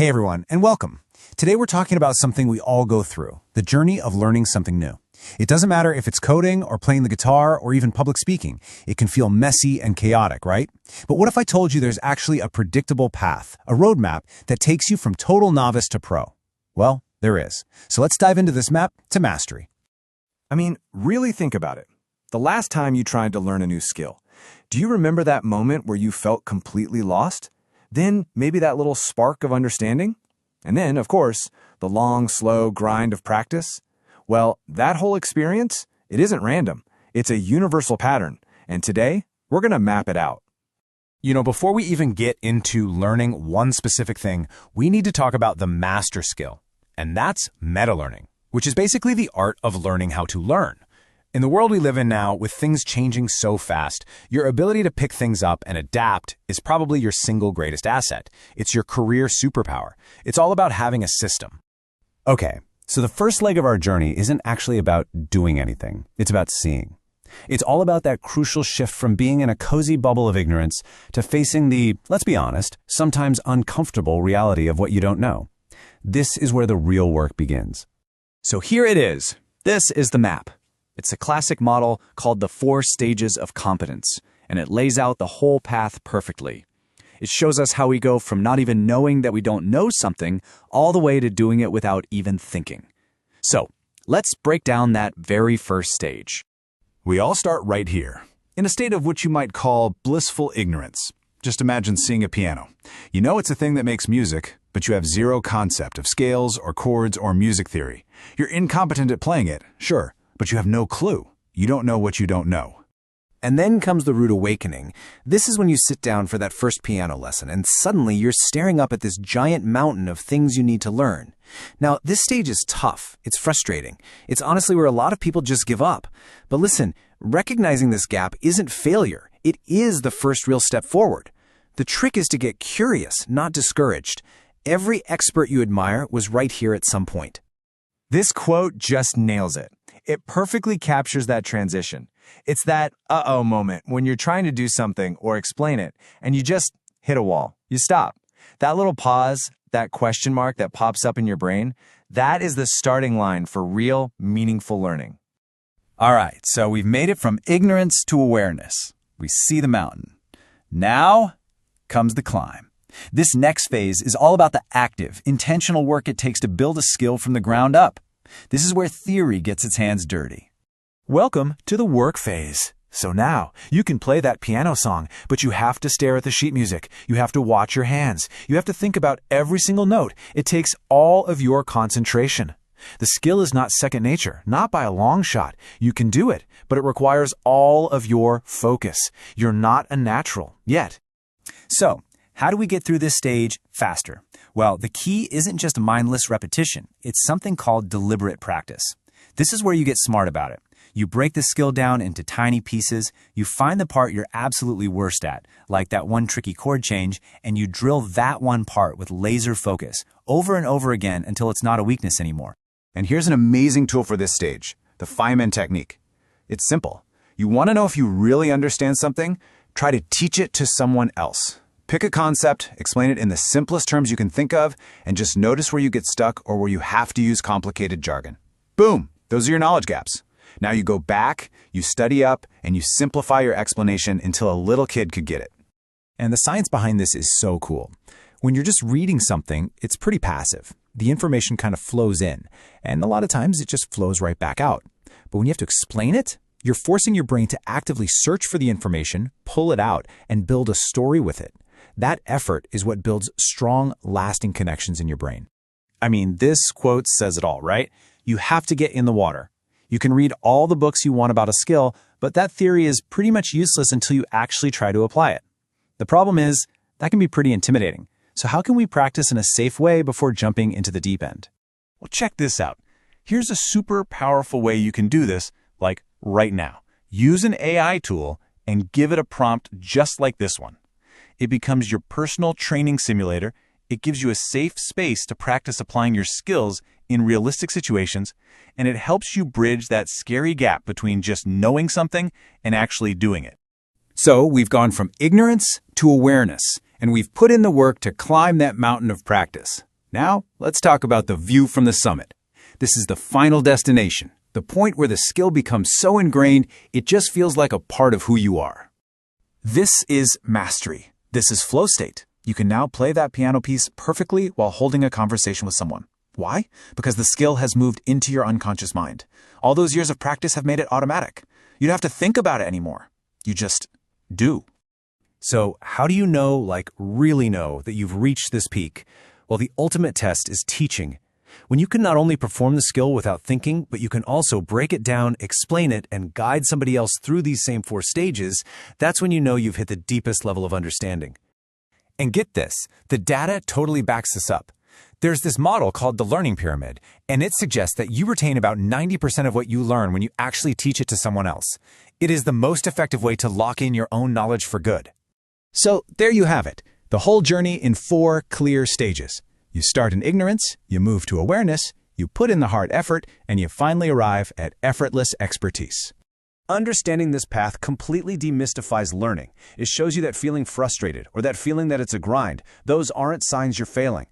Hey everyone, and welcome. Today we're talking about something we all go through, the journey of learning something new. It doesn't matter if it's coding or playing the guitar or even public speaking. It can feel messy and chaotic, right? But what if I told you there's actually a predictable path, a roadmap that takes you from total novice to pro? Well, there is. So let's dive into this map to mastery. Really think about it. The last time you tried to learn a new skill, do you remember that moment where you felt completely lost? Then maybe that little spark of understanding? And then, of course, the long, slow grind of practice? Well, that whole experience, it isn't random. It's a universal pattern. And today, we're going to map it out. Before we even get into learning one specific thing, we need to talk about the master skill. And that's meta-learning, which is basically the art of learning how to learn. In the world we live in now, with things changing so fast, your ability to pick things up and adapt is probably your single greatest asset. It's your career superpower. It's all about having a system. Okay, so the first leg of our journey isn't actually about doing anything. It's about seeing. It's all about that crucial shift from being in a cozy bubble of ignorance to facing the, let's be honest, sometimes uncomfortable reality of what you don't know. This is where the real work begins. So here it is. This is the map. It's a classic model called the 4 stages of competence, and it lays out the whole path perfectly. It shows us how we go from not even knowing that we don't know something all the way to doing it without even thinking. So let's break down that very first stage. We all start right here, in a state of what you might call blissful ignorance. Just imagine seeing a piano. You know it's a thing that makes music, but you have zero concept of scales or chords or music theory. You're incompetent at playing it, sure, but you have no clue. You don't know what you don't know. And then comes the rude awakening. This is when you sit down for that first piano lesson, and suddenly you're staring up at this giant mountain of things you need to learn. Now, this stage is tough. It's frustrating. It's honestly where a lot of people just give up. But listen, recognizing this gap isn't failure. It is the first real step forward. The trick is to get curious, not discouraged. Every expert you admire was right here at some point. This quote just nails it. It perfectly captures that transition. It's that uh-oh moment when you're trying to do something or explain it, and you just hit a wall. You stop. That little pause, that question mark that pops up in your brain, that is the starting line for real, meaningful learning. All right, so we've made it from ignorance to awareness. We see the mountain. Now comes the climb. This next phase is all about the active, intentional work it takes to build a skill from the ground up. This is where theory gets its hands dirty. Welcome to the work phase. So now, you can play that piano song, but you have to stare at the sheet music. You have to watch your hands. You have to think about every single note. It takes all of your concentration. The skill is not second nature, not by a long shot. You can do it, but it requires all of your focus. You're not a natural yet. So, how do we get through this stage faster? Well, the key isn't just mindless repetition. It's something called deliberate practice. This is where you get smart about it. You break the skill down into tiny pieces, you find the part you're absolutely worst at, like that one tricky chord change, and you drill that one part with laser focus over and over again until it's not a weakness anymore. And here's an amazing tool for this stage, the Feynman technique. It's simple. You want to know if you really understand something? Try to teach it to someone else. Pick a concept, explain it in the simplest terms you can think of, and just notice where you get stuck or where you have to use complicated jargon. Boom! Those are your knowledge gaps. Now you go back, you study up, and you simplify your explanation until a little kid could get it. And the science behind this is so cool. When you're just reading something, it's pretty passive. The information kind of flows in, and a lot of times it just flows right back out. But when you have to explain it, you're forcing your brain to actively search for the information, pull it out, and build a story with it. That effort is what builds strong, lasting connections in your brain. This quote says it all, right? You have to get in the water. You can read all the books you want about a skill, but that theory is pretty much useless until you actually try to apply it. The problem is, that can be pretty intimidating. So how can we practice in a safe way before jumping into the deep end? Well, check this out. Here's a super powerful way you can do this, like right now. Use an AI tool and give it a prompt just like this one. It becomes your personal training simulator. It gives you a safe space to practice applying your skills in realistic situations, and it helps you bridge that scary gap between just knowing something and actually doing it. So we've gone from ignorance to awareness, and we've put in the work to climb that mountain of practice. Now, let's talk about the view from the summit. This is the final destination, the point where the skill becomes so ingrained it just feels like a part of who you are. This is mastery. This is flow state. You can now play that piano piece perfectly while holding a conversation with someone. Why? Because the skill has moved into your unconscious mind. All those years of practice have made it automatic. You don't have to think about it anymore. You just do. So how do you know, really know, that you've reached this peak? Well, the ultimate test is teaching. When you can not only perform the skill without thinking, but you can also break it down, explain it, and guide somebody else through these same 4 stages, that's when you know you've hit the deepest level of understanding. And get this, the data totally backs this up. There's this model called the learning pyramid, and it suggests that you retain about 90% of what you learn when you actually teach it to someone else. It is the most effective way to lock in your own knowledge for good. So there you have it, the whole journey in 4 clear stages. You start in ignorance, you move to awareness, you put in the hard effort, and you finally arrive at effortless expertise. Understanding this path completely demystifies learning. It shows you that feeling frustrated or that feeling that it's a grind, those aren't signs you're failing.